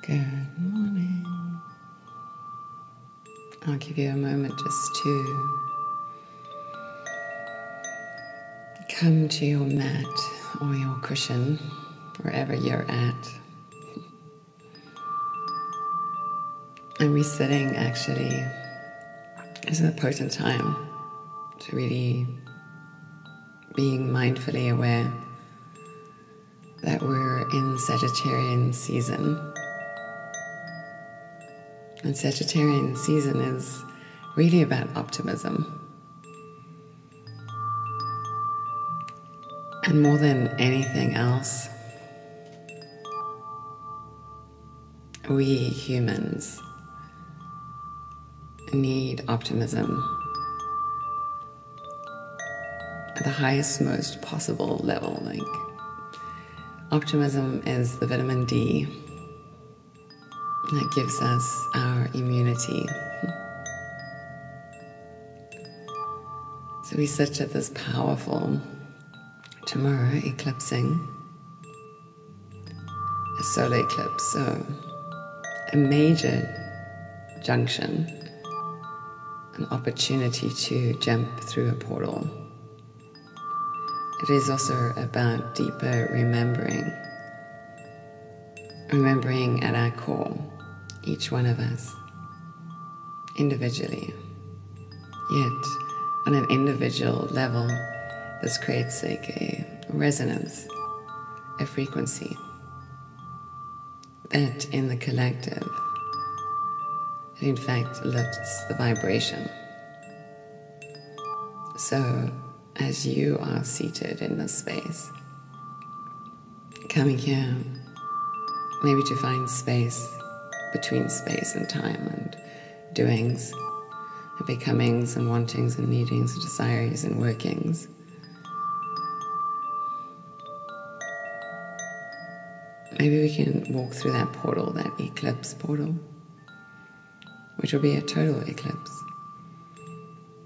Good morning. I'll give you a moment just to come to your mat or your cushion, wherever you're at. And resitting actually is a potent time to really being mindfully aware that we're in Sagittarian season. And Sagittarian season is really about optimism. And more than anything else, we humans need optimism at the highest, most possible level. Like, optimism is the vitamin D that gives us our immunity. So we sit at this powerful tomorrow eclipsing, a solar eclipse, so a major junction, an opportunity to jump through a portal. It is also about deeper remembering at our core, each one of us, individually. Yet, on an individual level, this creates like a resonance, a frequency, that in the collective, it in fact lifts the vibration. So, as you are seated in this space, coming here, maybe to find space between space and time and doings, and becomings and wantings and needings and desires and workings. Maybe we can walk through that portal, that eclipse portal, which will be a total eclipse.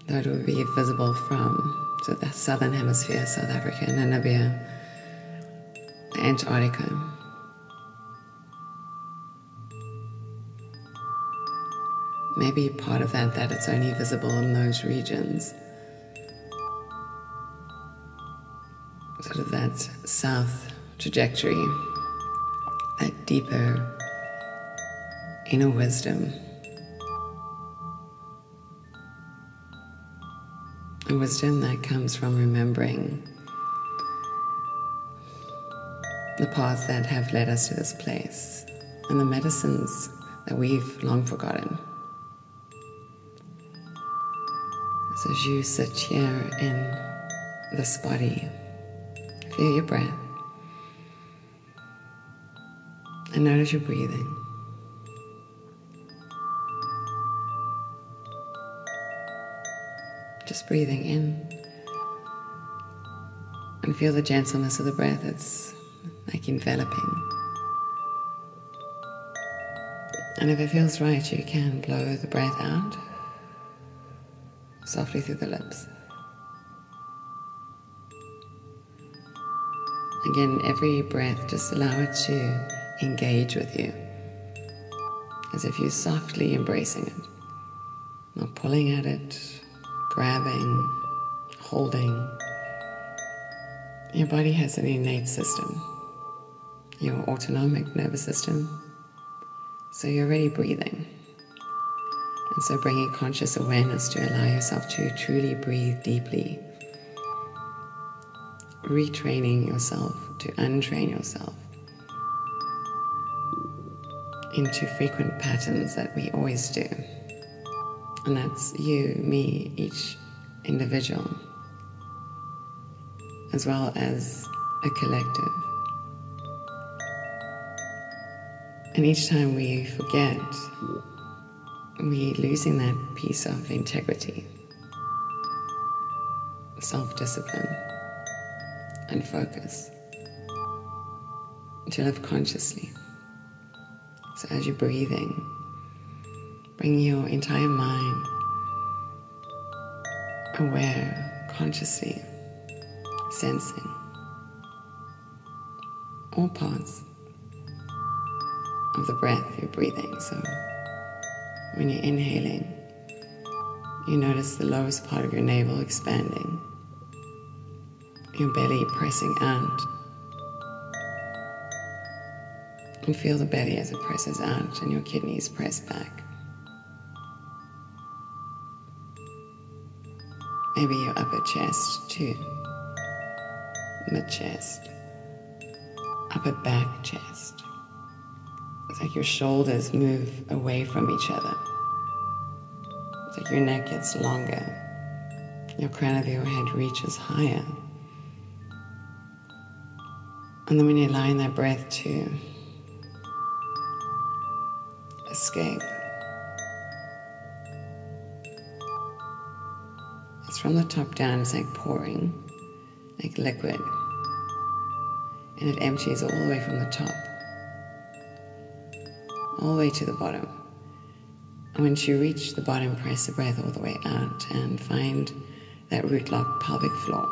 Though it will be visible from the southern hemisphere, South Africa, Namibia, Antarctica. Maybe part of that it's only visible in those regions. Sort of that south trajectory, that deeper inner wisdom. A wisdom that comes from remembering the paths that have led us to this place and the medicines that we've long forgotten. So as you sit here in this body, feel your breath and notice your breathing. Just breathing in and feel the gentleness of the breath. It's like enveloping. And if it feels right, you can blow the breath out softly through the lips. Again, every breath, just allow it to engage with you, as if you're softly embracing it, not pulling at it, grabbing, holding. Your body has an innate system, your autonomic nervous system, so you're already breathing. And so bringing conscious awareness to allow yourself to truly breathe deeply, retraining yourself to untrain yourself into frequent patterns that we always do. And that's you, me, each individual, as well as a collective. And each time we forget, we're losing that piece of integrity, self-discipline, and focus to live consciously. So as you're breathing, bring your entire mind aware, consciously sensing all parts of the breath you're breathing. So when you're inhaling, you notice the lowest part of your navel expanding, your belly pressing out, and feel the belly as it presses out and your kidneys press back. Maybe your upper chest too, mid-chest, upper back chest. It's like your shoulders move away from each other. It's like your neck gets longer, your crown of your head reaches higher. And then when you're allowing that breath to escape, it's from the top down. It's like pouring, like liquid, and it empties all the way from the top, all the way to the bottom. And once you reach the bottom, press the breath all the way out and find that root lock pelvic floor.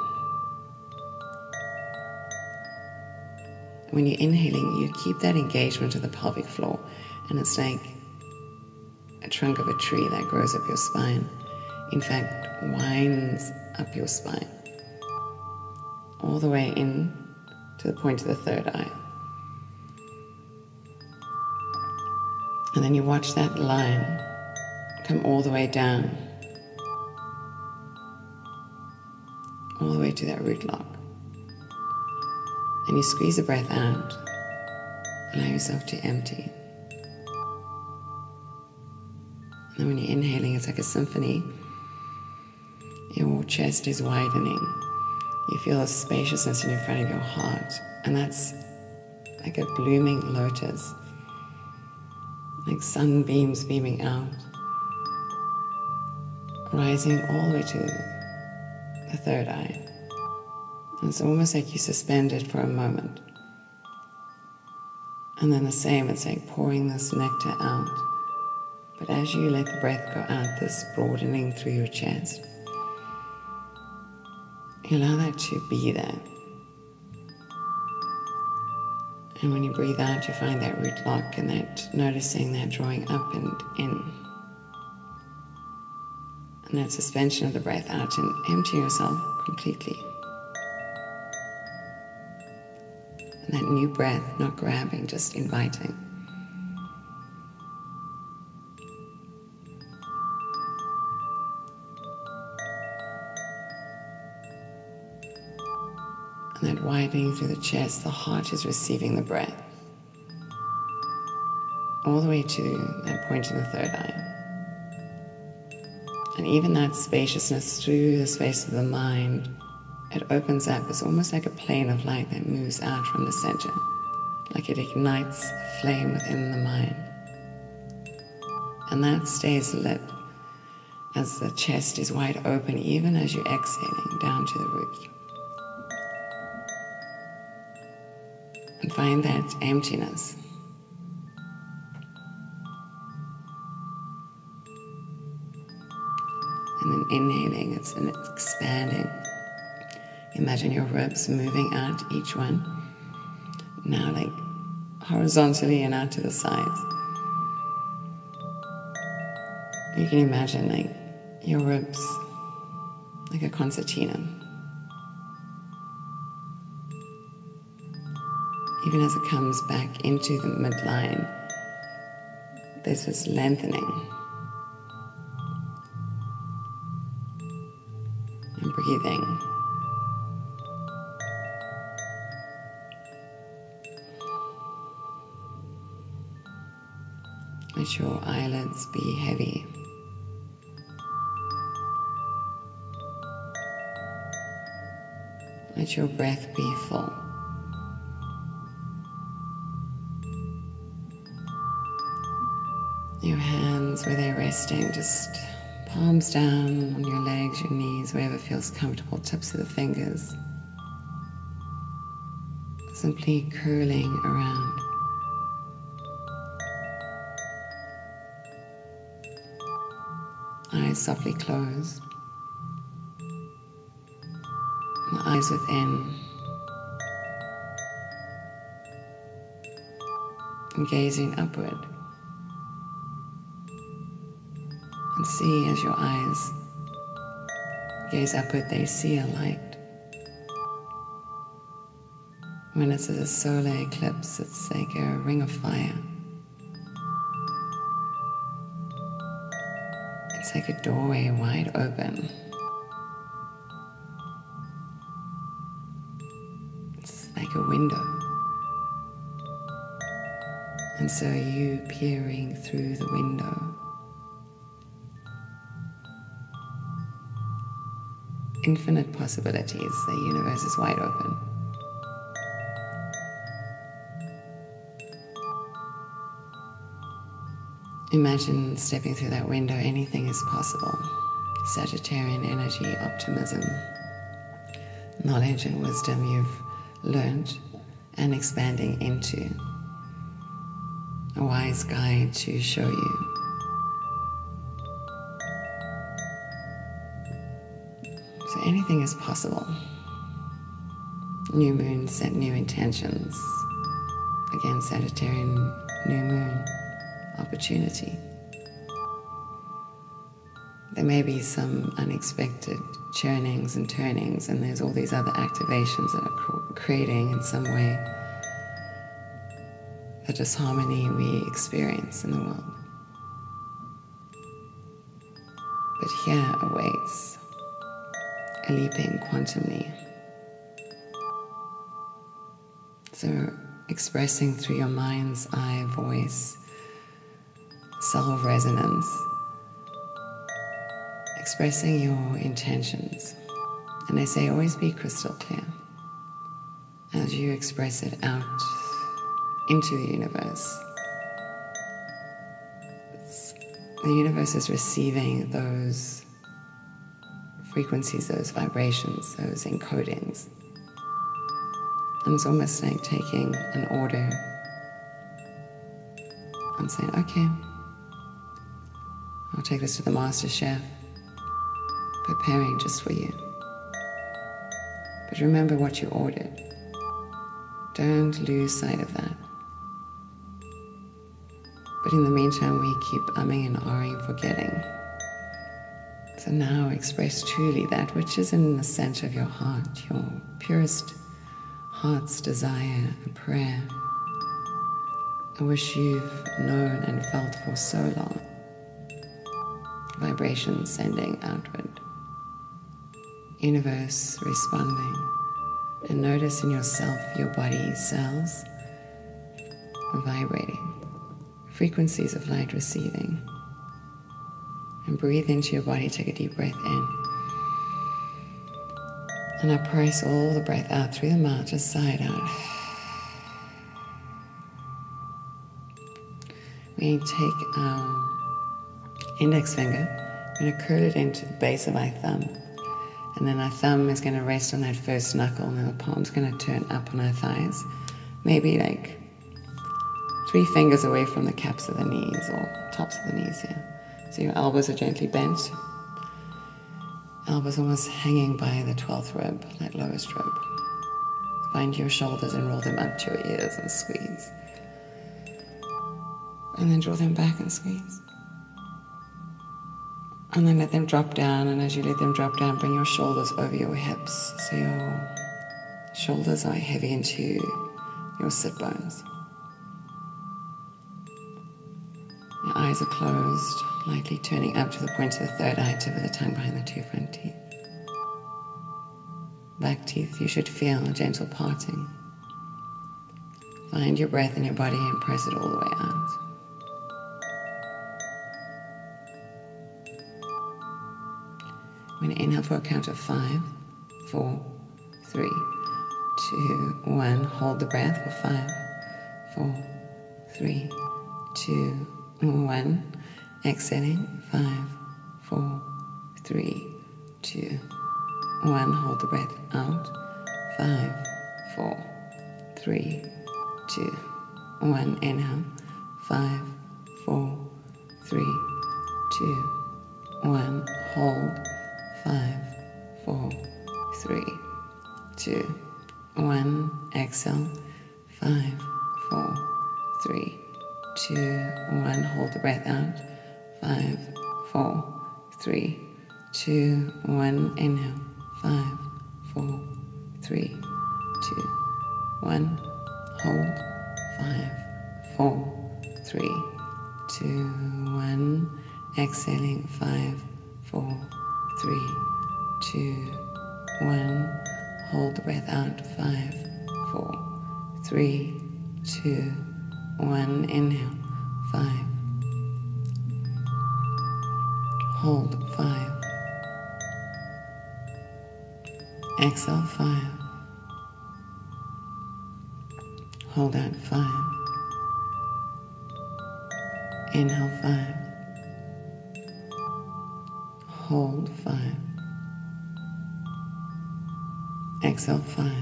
When you're inhaling, you keep that engagement of the pelvic floor, and it's like a trunk of a tree that grows up your spine. In fact, winds up your spine, all the way in to the point of the third eye. And then you watch that line come all the way down, all the way to that root lock. And you squeeze the breath out, allow yourself to empty. And then when you're inhaling, it's like a symphony. Your chest is widening. You feel a spaciousness in front of your heart. And that's like a blooming lotus, like sunbeams beaming out, rising all the way to the third eye. And it's almost like you suspend it for a moment. And then the same, it's like pouring this nectar out. But as you let the breath go out, this broadening through your chest, you allow that to be there. And when you breathe out, you find that root lock and that noticing that drawing up and in. And that suspension of the breath out and empty yourself completely. And that new breath, not grabbing, just inviting. And that widening through the chest, the heart is receiving the breath. All the way to that point in the third eye. And even that spaciousness through the space of the mind, it opens up. It's almost like a plane of light that moves out from the center, like it ignites a flame within the mind. And that stays lit as the chest is wide open, even as you're exhaling down to the root. And find that emptiness. And then inhaling, it's an expanding. Imagine your ribs moving out, each one, now like horizontally and out to the sides. You can imagine like your ribs like a concertina. Even as it comes back into the midline, there's this lengthening. And breathing. Let your eyelids be heavy. Let your breath be full. Your hands, where they're resting, just palms down on your legs, your knees, wherever feels comfortable, tips of the fingers. Simply curling around. Eyes softly closed. The eyes within. and gazing upward. And see as your eyes gaze upward, they see a light. When it's a solar eclipse, it's like a ring of fire. It's like a doorway wide open. It's like a window. And so you peering through the window, infinite possibilities. The universe is wide open. Imagine stepping through that window. Anything is possible. Sagittarian energy, optimism, knowledge and wisdom you've learned and expanding into. A wise guide to show you. So anything is possible. New moon set new intentions. Again, Sagittarian new moon. Opportunity. There may be some unexpected churnings and turnings, and there's all these other activations that are creating in some way the disharmony we experience in the world. But here awaits a leaping quantum leap. So expressing through your mind's eye voice, soul resonance, expressing your intentions. And I say always be crystal clear as you express it out into the universe. The universe is receiving those frequencies, those vibrations, those encodings. And it's almost like taking an order and saying, okay, I'll take this to the master chef, preparing just for you. But remember what you ordered. Don't lose sight of that. But in the meantime, we keep umming and ahhing, forgetting. So now express truly that which is in the center of your heart, your purest heart's desire and prayer, a wish you've known and felt for so long. Vibrations sending outward. Universe responding. And notice in yourself, your body cells vibrating. Frequencies of light receiving. And breathe into your body, take a deep breath in. And now press all the breath out through the mouth, just sigh it out. We take our index finger, we're going to curl it into the base of our thumb. And then our thumb is going to rest on that first knuckle, and then the palm's going to turn up on our thighs. Maybe like 3 fingers away from the caps of the knees or tops of the knees here. So your elbows are gently bent. Elbows almost hanging by the 12th rib, that lowest rib. Find your shoulders and roll them up to your ears and squeeze. And then draw them back and squeeze. And then let them drop down, and as you let them drop down, bring your shoulders over your hips. So your shoulders are heavy into your sit bones. Your eyes are closed, lightly turning up to the point of the third eye, tip of the tongue behind the 2 front teeth. Back teeth, you should feel a gentle parting. Find your breath in your body and press it all the way out. I'm going to inhale for a count of 5, 4, 3, 2, 1. Hold the breath for 5, 4, 3, 2, 1. Exhaling. 5, 4, 3, 2, 1. Hold the breath out. 5, 4, 3, 2, 1. Inhale. 5, 4, 3, 2, 1. Hold. 5, 4, 3, 2, 1. Exhale. 5, 4, 3, 2, 1. Hold the breath out. 5, 4, 3, 2, 1. Inhale. 5, 4, 3, 2, 1. Hold. 5, 4, 3, 2, 1. Exhaling. 5, 4, 3, 2, 1. Hold the breath out. 5, 4, 3, 2, 1. Inhale. 5. Hold. 5. Exhale. 5. Hold out. 5. Inhale. 5. Hold. 5. Exhale. 5.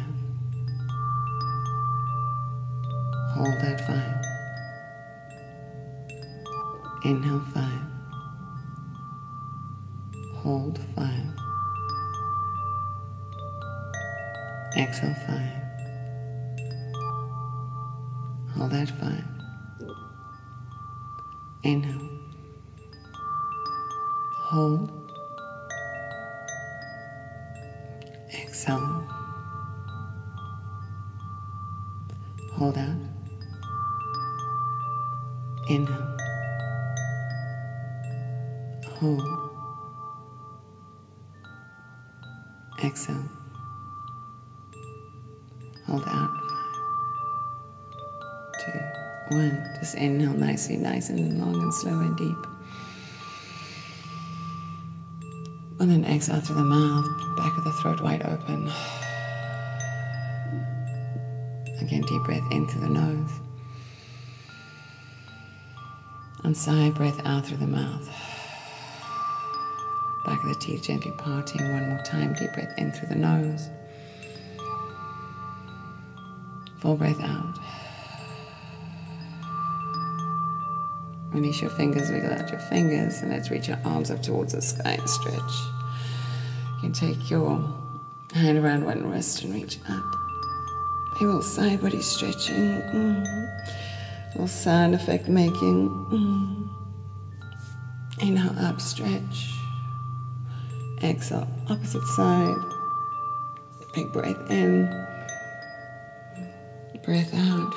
Hold at 5. Inhale. 5. Hold. 5. Exhale. 5. Hold at 5. Inhale. Hold. Exhale. Hold out. Inhale. Hold. Exhale. Hold out. 5, 2, 1. Just inhale nicely, nice and long and slow and deep. And then exhale through the mouth, back of the throat wide open. Again, deep breath in through the nose. And sigh, breath out through the mouth. Back of the teeth gently parting. One more time, deep breath in through the nose. Full breath out. Release your fingers, wiggle out your fingers, and let's reach your arms up towards the sky and stretch. You can take your hand around one wrist and reach up. A little side body stretching. A little sound effect making. Inhale up, stretch. Exhale, opposite side. Big breath in. Breath out.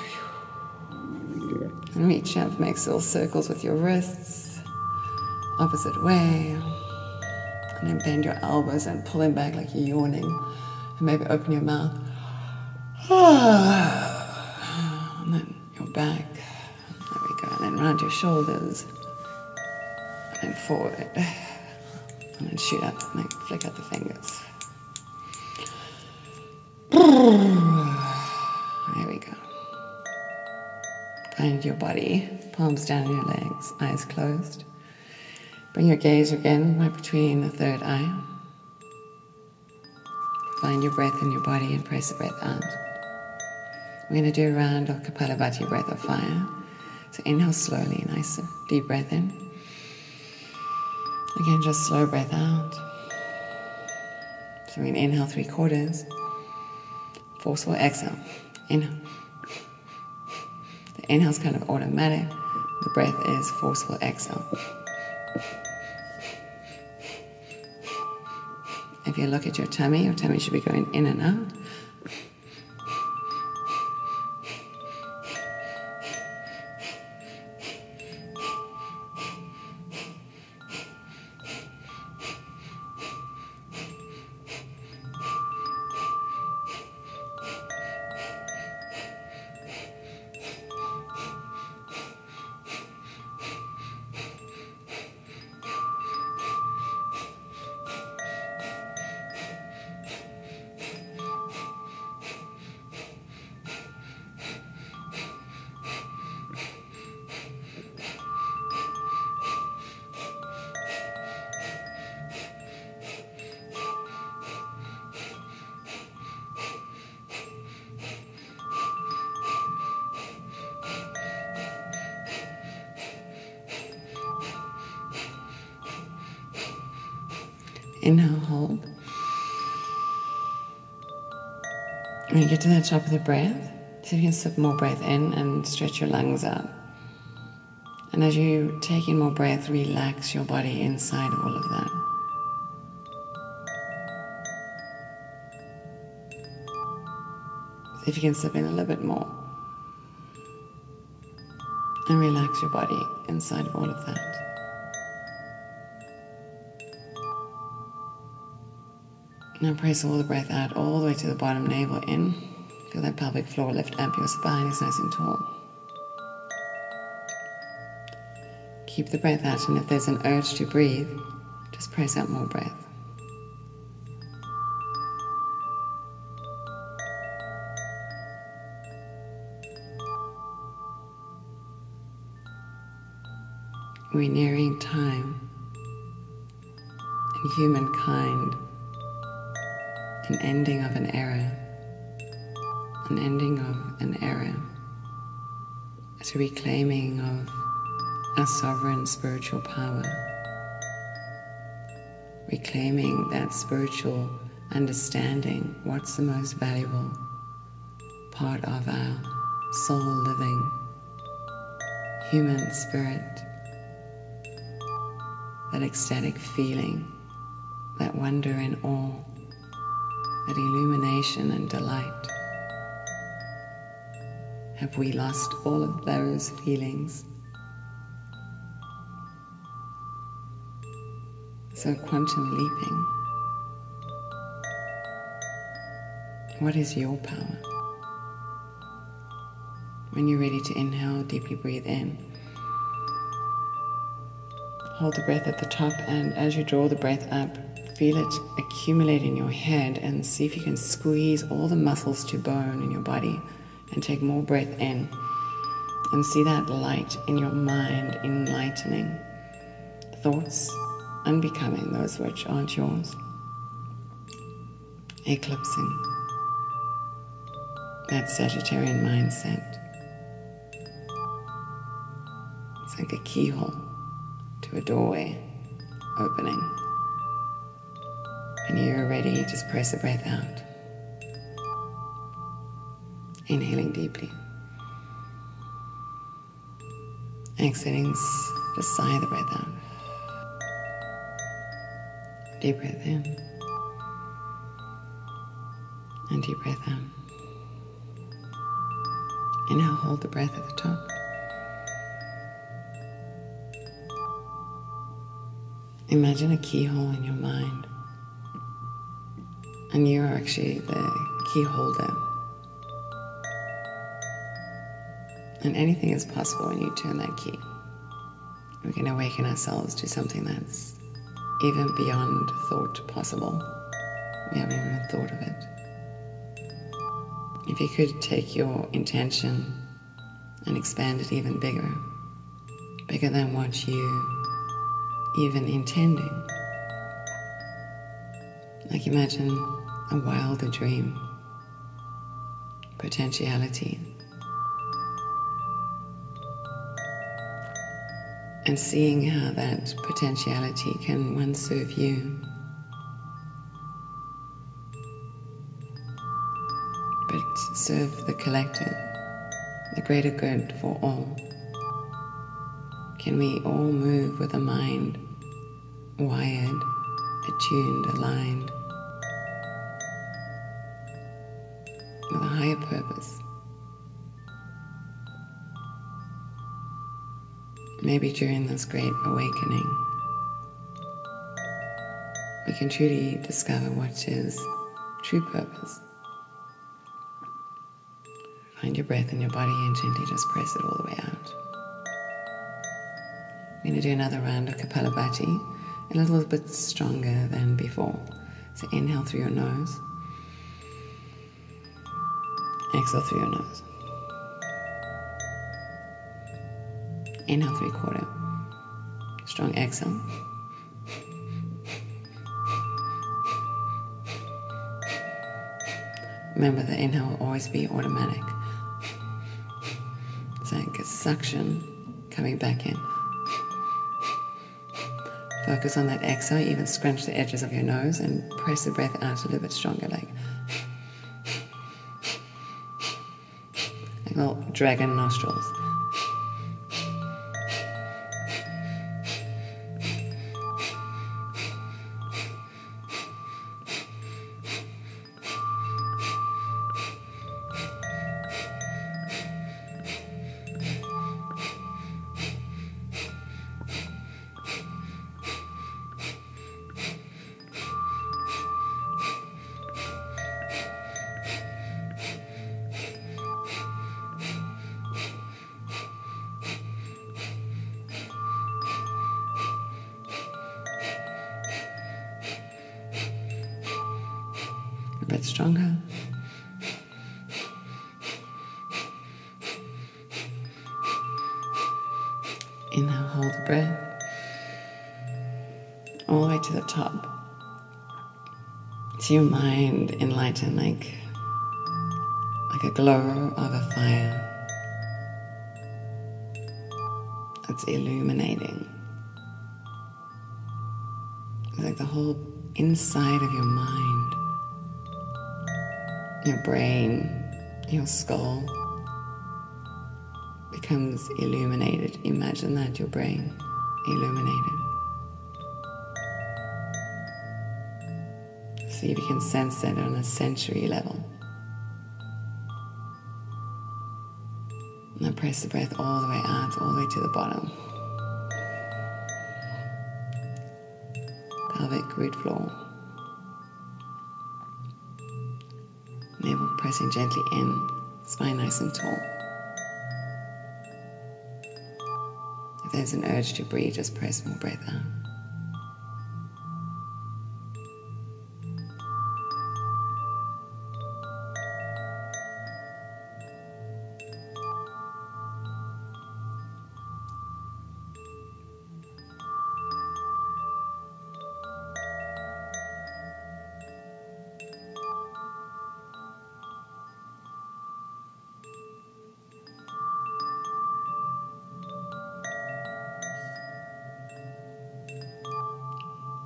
And reach up, make little circles with your wrists. Opposite way. And then bend your elbows and pull them back like you're yawning. And maybe open your mouth. And then your back. There we go. And then round your shoulders. And then forward. And then shoot up and then flick out the fingers. There we go. Find your body, palms down on your legs, eyes closed. Bring your gaze again right between the third eye. Find your breath in your body and press the breath out. We're going to do a round of Kapalabhati, breath of fire. So inhale slowly, nice deep breath in. Again, just slow breath out. So we're going to inhale 3/4. Forceful exhale. Inhale. The inhale is kind of automatic. The breath is forceful exhale. If you look at your tummy should be going in and out. Inhale, hold. When you get to the top of the breath, see if you can slip more breath in and stretch your lungs out. And as you take in more breath, relax your body inside of all of that. So if you can slip in a little bit more. And relax your body inside of all of that. Now press all the breath out all the way to the bottom, navel in. Feel that pelvic floor lift up, your spine is nice and tall. Keep the breath out, and if there's an urge to breathe, just press out more breath. We're nearing time in humankind, an ending of an era, an ending of an era, it's a reclaiming of our sovereign spiritual power, reclaiming that spiritual understanding, what's the most valuable part of our soul living, human spirit, that ecstatic feeling, that wonder and awe, that illumination and delight. Have we lost all of those feelings? So quantum leaping. What is your power? When you're ready to inhale, deeply breathe in. Hold the breath at the top, and as you draw the breath up, feel it accumulate in your head and see if you can squeeze all the muscles to bone in your body and take more breath in and see that light in your mind enlightening thoughts, unbecoming those which aren't yours, eclipsing that Sagittarian mindset. It's like a keyhole to a doorway opening. When you're ready, just press the breath out. Inhaling deeply. Exhaling, just sigh the breath out. Deep breath in. And deep breath out. Inhale, hold the breath at the top. Imagine a keyhole in your mind, and you are actually the key holder. And anything is possible when you turn that key. We can awaken ourselves to something that's even beyond thought possible. We haven't even thought of it. If you could take your intention and expand it even bigger, bigger than what you even intending. Like imagine a wilder dream, potentiality, and seeing how that potentiality can one serve you, but serve the collective, the greater good for all. Can we all move with a mind wired, attuned, aligned, with a higher purpose? Maybe during this great awakening, we can truly discover what is true purpose. Find your breath in your body and gently just press it all the way out. We're going to do another round of Kapalabhati, a little bit stronger than before. So inhale through your nose. Exhale through your nose. Inhale 3/4. Strong exhale. Remember, the inhale will always be automatic. It's like a suction coming back in. Focus on that exhale, even scrunch the edges of your nose and press the breath out a little bit stronger, like little dragon nostrils. bit stronger. Inhale, hold the breath. All the way to the top. See your mind enlighten like a glow of a fire. It's illuminating. It's like the whole inside of your mind, your brain, your skull becomes illuminated. Imagine that, your brain illuminated. See if you can sense that on a sensory level. Now press the breath all the way out, all the way to the bottom. Pelvic root floor. Navel pressing gently in, spine nice and tall. If there's an urge to breathe, just press more breath out.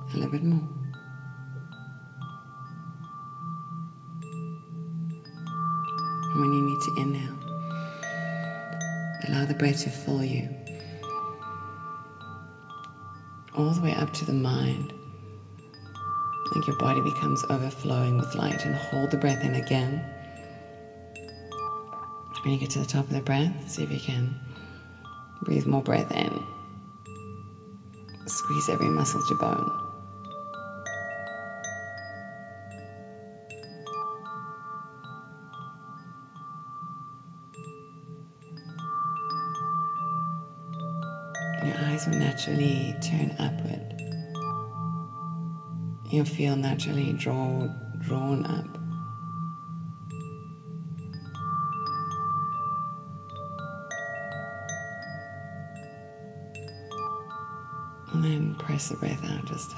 A little bit more. And when you need to inhale, allow the breath to fill you all the way up to the mind. Like your body becomes overflowing with light, and hold the breath in again. When you get to the top of the breath, see if you can breathe more breath in. Squeeze every muscle to bone. Your eyes will naturally turn upward. You'll feel naturally drawn up. And then press the breath out, just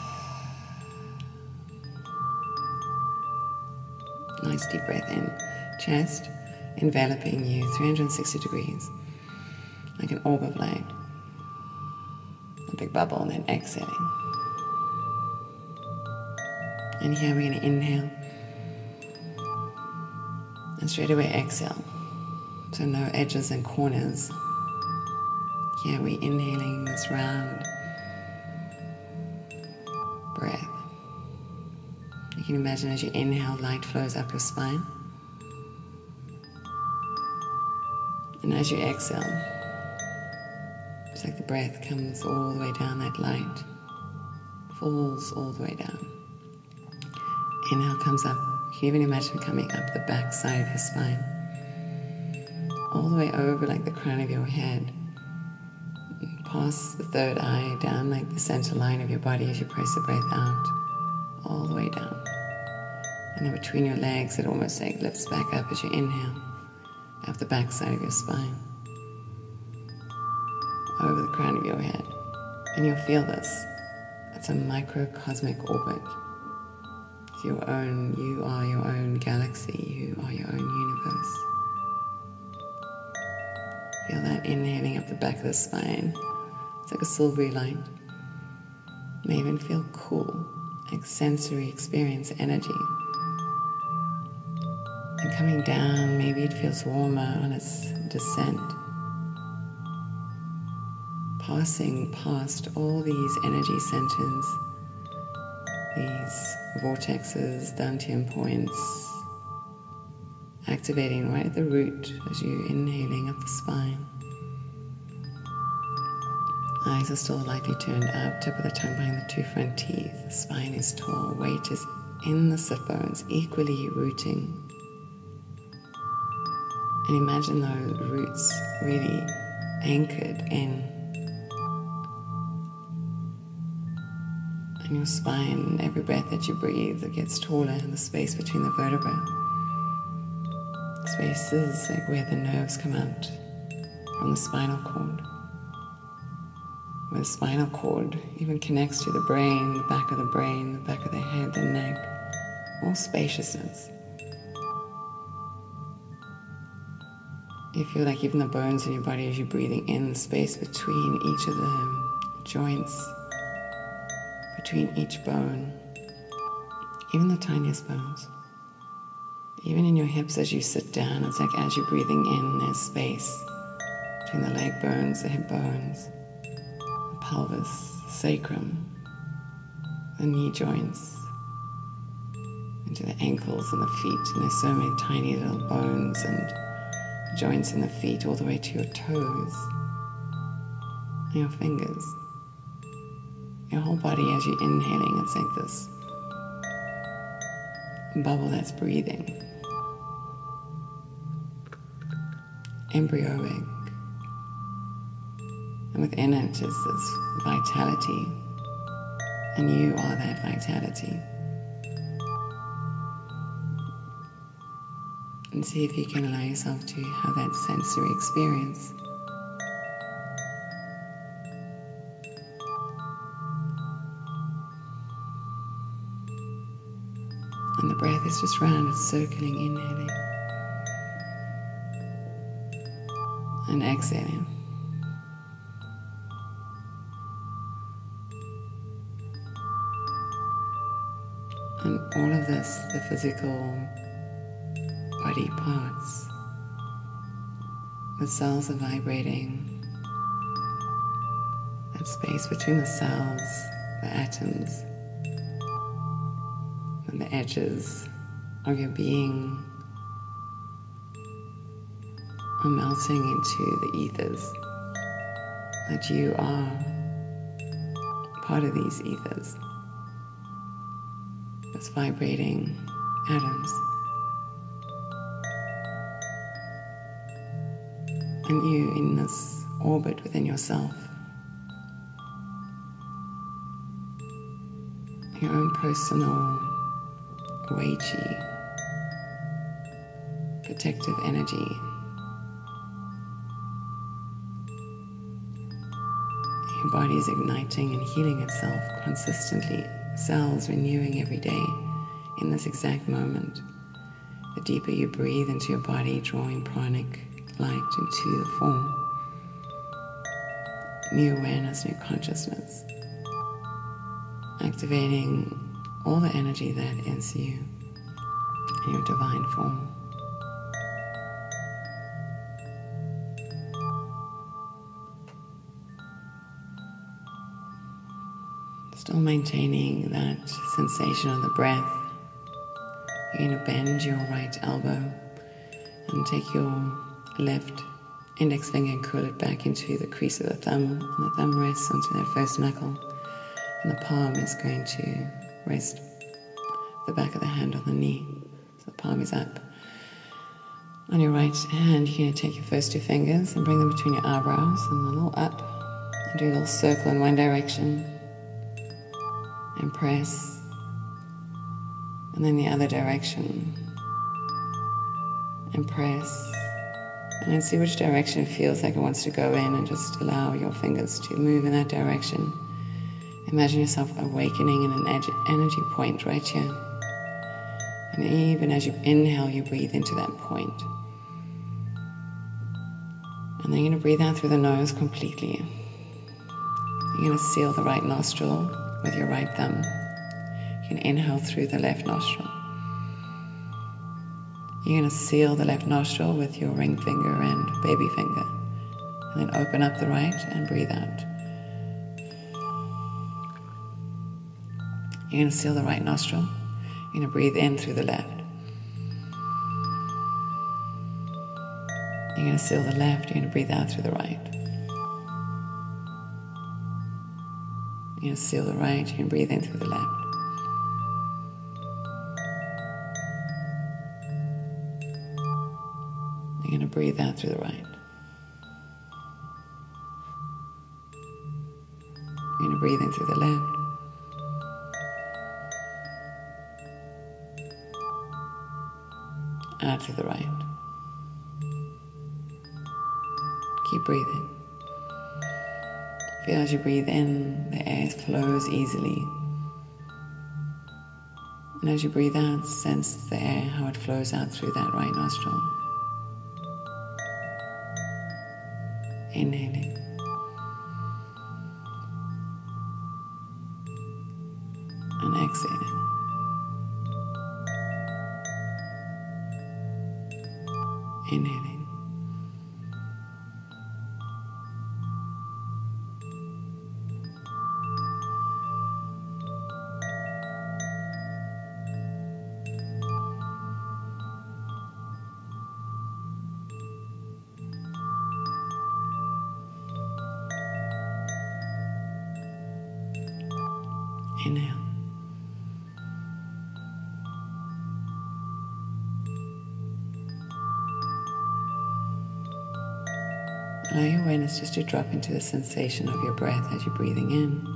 nice deep breath in. Chest enveloping you 360 degrees, like an orb of light. A big bubble, and then exhaling. And here we're going to inhale. And straight away exhale. So no edges and corners. Here we're inhaling this round breath. You can imagine as you inhale, light flows up your spine. And as you exhale, it's like the breath comes all the way down, that light falls all the way down. Inhale comes up. You can even imagine coming up the back side of your spine, all the way over like the crown of your head, past the third eye, down like the center line of your body as you press the breath out, all the way down. And then between your legs, it almost like lifts back up as you inhale, up the back side of your spine, over the crown of your head. And you'll feel this. It's a microcosmic orbit. It's your own, you are your own galaxy, you are your own universe. Feel that inhaling up the back of the spine. It's like a silvery light. You may even feel cool, like sensory experience energy. And coming down, maybe it feels warmer on its descent. Passing past all these energy centers, these vortexes, dantian points, activating right at the root as you're inhaling up the spine. Eyes are still lightly turned up, tip of the tongue behind the two front teeth. The spine is tall, weight is in the sit bones, equally rooting. And imagine those roots really anchored in. And your spine, every breath that you breathe, it gets taller, and the space between the vertebrae. Spaces like where the nerves come out from the spinal cord. Where the spinal cord even connects to the brain, the back of the brain, the back of the head, the neck. All spaciousness. You feel like even the bones in your body, as you're breathing in, the space between each of the joints, between each bone, even the tiniest bones. Even in your hips as you sit down, it's like as you're breathing in, there's space between the leg bones, the hip bones, the pelvis, the sacrum, the knee joints, into the ankles and the feet. And there's so many tiny little bones and joints in the feet all the way to your toes and your fingers. Your whole body as you're inhaling, it's like this bubble that's breathing. Embryoic. And within it is this vitality. And you are that vitality. And see if you can allow yourself to have that sensory experience. And the breath is just round, it's circling, inhaling and exhaling. And all of this, the physical body parts, the cells are vibrating. That space between the cells, the atoms, and the edges of your being are melting into the ethers, that you are part of these ethers, those vibrating atoms. And you in this orbit within yourself, your own personal weighty, protective energy. Your body is igniting and healing itself consistently, cells renewing every day in this exact moment. The deeper you breathe into your body, drawing pranic light into the form. New awareness, new consciousness. Activating all the energy that is you in your divine form. Still maintaining that sensation of the breath. You're going to bend your right elbow and take your left index finger and curl it back into the crease of the thumb, and the thumb rests onto that first knuckle, and the palm is going to rest the back of the hand on the knee. So the palm is up. On your right hand, you're going to take your first two fingers and bring them between your eyebrows and a little up, and do a little circle in one direction, and press, and then the other direction, and press, and then see which direction it feels like it wants to go in, and just allow your fingers to move in that direction. Imagine yourself awakening in an energy point right here. And even as you inhale, you breathe into that point. And then you're going to breathe out through the nose completely. You're going to seal the right nostril with your right thumb. You can inhale through the left nostril. You're going to seal the left nostril with your ring finger and baby finger. And then open up the right and breathe out. You're going to seal the right nostril. You're going to breathe in through the left. You're going to seal the left. You're going to breathe out through the right. You're going to seal the right. You're going to breathe in through the left. You're going to breathe out through the right. You're going to breathe in through the left. out through the right. Keep breathing. Feel as you breathe in, the air flows easily. And as you breathe out, sense the air, how it flows out through that right nostril. Inhaling. And exhaling. Inhaling. Inhale. Allow your awareness just to drop into the sensation of your breath as you're breathing in.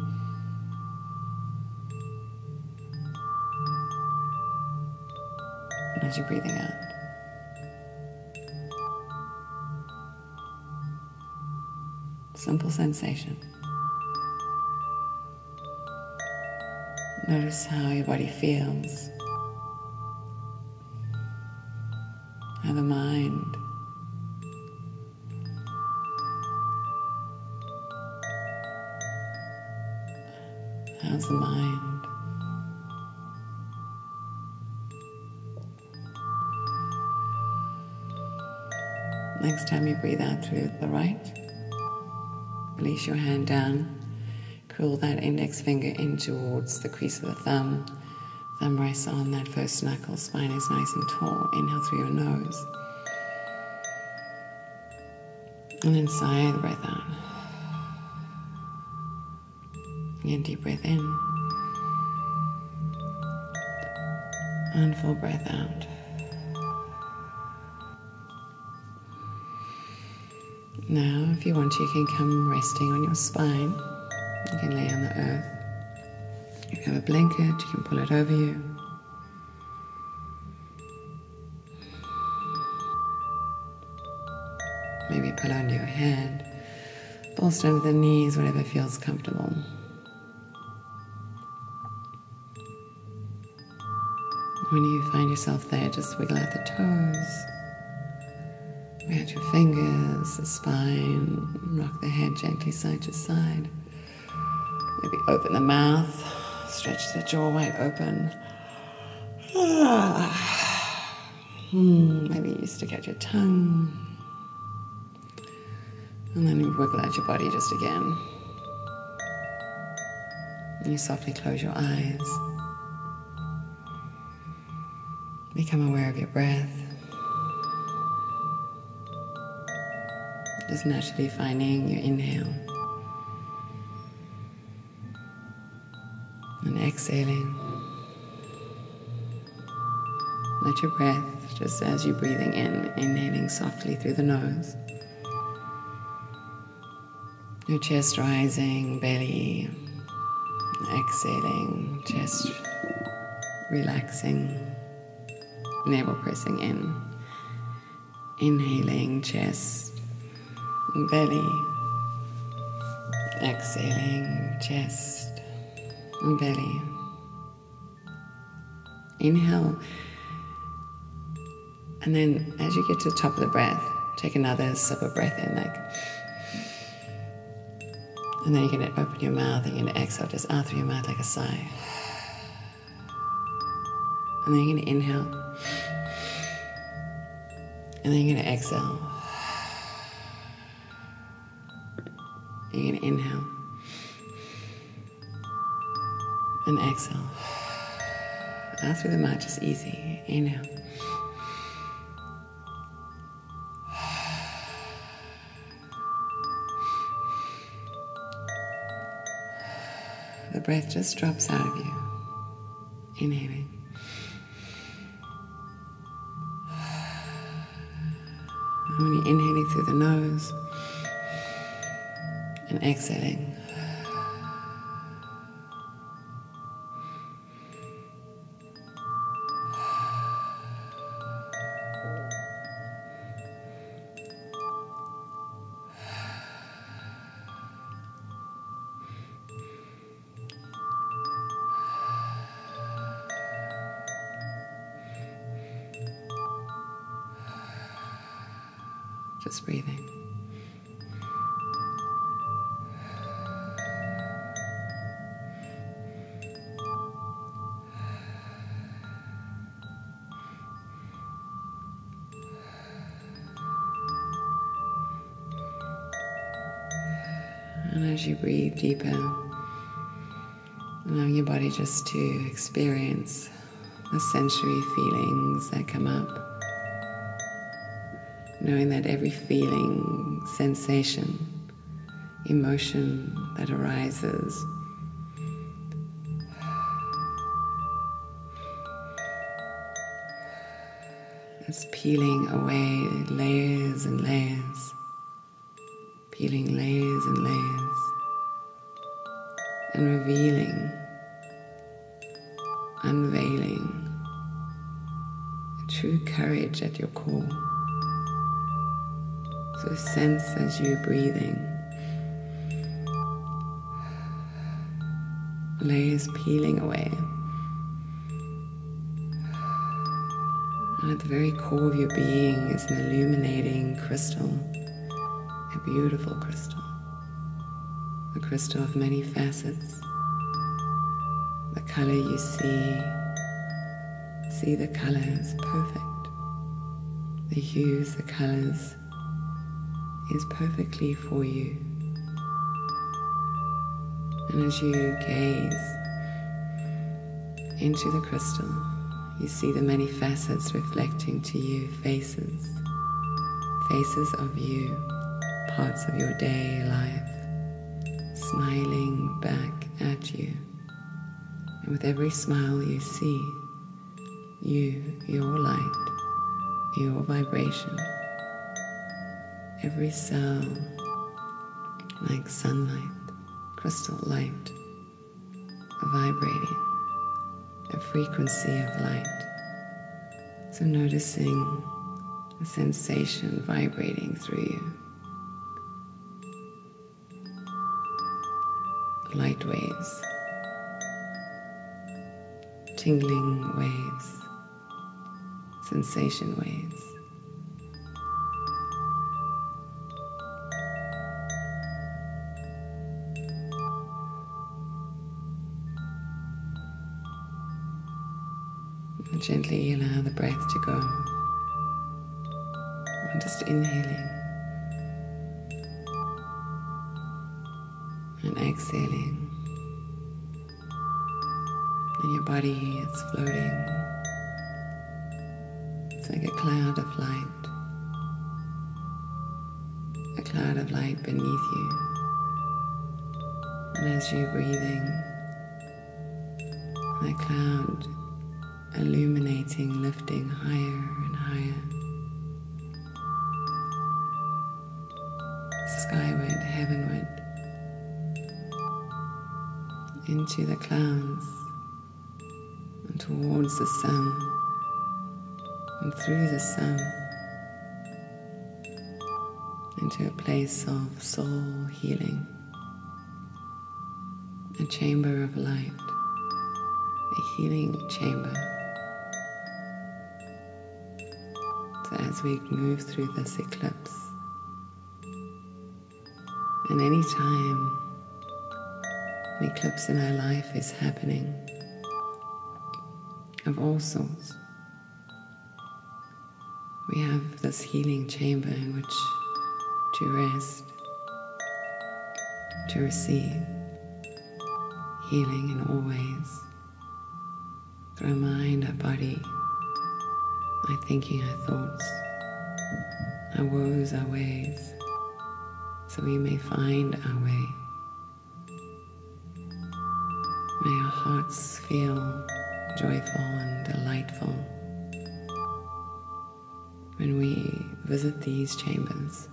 And as you're breathing out. Simple sensation. Notice how your body feels, how the mind how's the mind? Next time you breathe out through the right, release your hand down. Curl that index finger in towards the crease of the thumb. Thumb rests on that first knuckle. Spine is nice and tall. Inhale through your nose. And then sigh the breath out. Again, deep breath in. And full breath out. Now, if you want to, you can come resting on your spine. You can lay on the earth. If you have a blanket, you can pull it over you. Maybe pull under your head. Bolster under the knees, whatever feels comfortable. When you find yourself there, just wiggle out the toes. Wiggle out your fingers, the spine. Rock the head gently side to side. Maybe open the mouth, stretch the jaw wide open. Maybe you stick out your tongue. And then you wiggle out your body just again. And you softly close your eyes. Become aware of your breath. Just naturally finding your inhale. And exhaling. Let your breath, just as you're breathing in, inhaling softly through the nose. Your chest rising, belly. Exhaling, chest relaxing. Navel pressing in. Inhaling, chest, belly. Exhaling, chest. Belly. Inhale. And then as you get to the top of the breath, take another sip of breath in, and then you're going to open your mouth and you're going to exhale just out through your mouth like a sigh. And then you're going to inhale. And then you're going to exhale. You're going to inhale. And exhale. Out through the mouth, just easy. Inhale. The breath just drops out of you. Inhaling. And when you're inhaling through the nose and exhaling, just breathing. And as you breathe deeper, allowing your body just to experience the sensory feelings that come up. Knowing that every feeling, sensation, emotion that arises is peeling away layers and layers, peeling layers and layers, and revealing, unveiling a true courage at your core. So sense as you're breathing, layers peeling away. And at the very core of your being is an illuminating crystal, a beautiful crystal, a crystal of many facets. The color you see the color is perfect. The hues, the colors is perfectly for you. And as you gaze into the crystal, you see the many facets reflecting to you, faces of you, parts of your day life, smiling back at you. And with every smile you see, your light, your vibration, every cell like sunlight, crystal light, vibrating, a frequency of light. So noticing the sensation vibrating through you. Light waves, tingling waves, sensation waves. And gently allow the breath to go. And just inhaling and exhaling. And your body is floating. It's like a cloud of light. A cloud of light beneath you. And as you're breathing, that cloud illuminating, lifting higher and higher. Skyward, heavenward, into the clouds and towards the sun and through the sun into a place of soul healing, a chamber of light, a healing chamber. So as we move through this eclipse, and any time an eclipse in our life is happening, of all sorts, we have this healing chamber in which to rest, to receive healing in all ways, through our mind, our body, our thinking, our thoughts, our woes, our ways, so we may find our way. May our hearts feel joyful and delightful when we visit these chambers.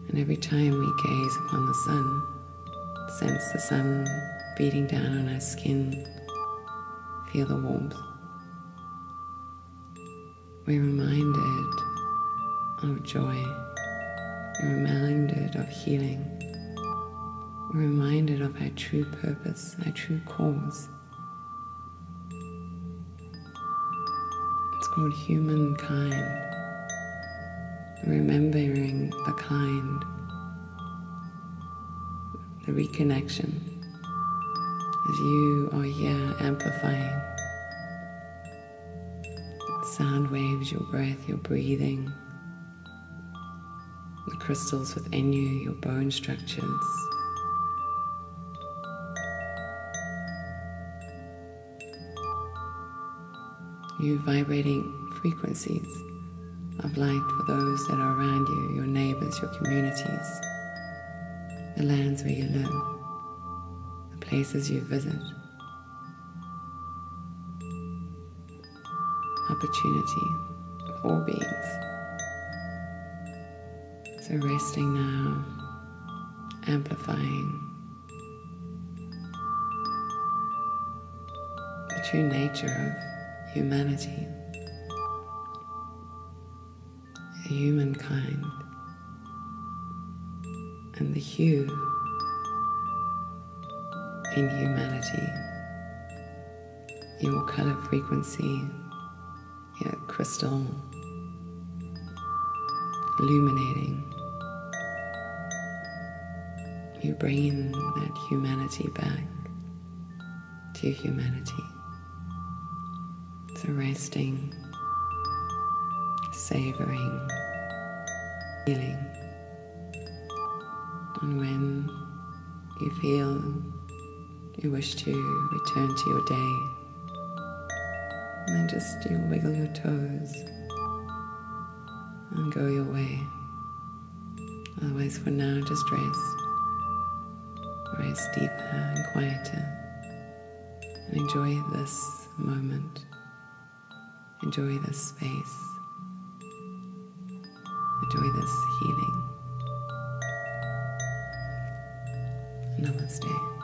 And every time we gaze upon the sun, sense the sun beating down on our skin, feel the warmth. We're reminded of joy. We're reminded of healing. We're reminded of our true purpose, our true cause. It's called humankind. remembering the kind, the reconnection as you are here amplifying sound waves, your breath, your breathing, the crystals within you, your bone structures. You vibrating frequencies of light for those that are around you, your neighbors, your communities, the lands where you live, the places you visit. Opportunity for all beings. So resting now, amplifying the true nature of humanity, humankind, and the hue in humanity, your color frequency, your crystal illuminating. You bring that humanity back to humanity. So resting, savoring, feeling. And when you feel you wish to return to your day, and then just you wiggle your toes and go your way. Otherwise, for now, just rest. Rest deeper and quieter. And enjoy this moment. Enjoy this space. Enjoy this healing. Namaste.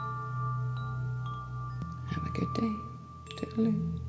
Have a good day. Toodaloo.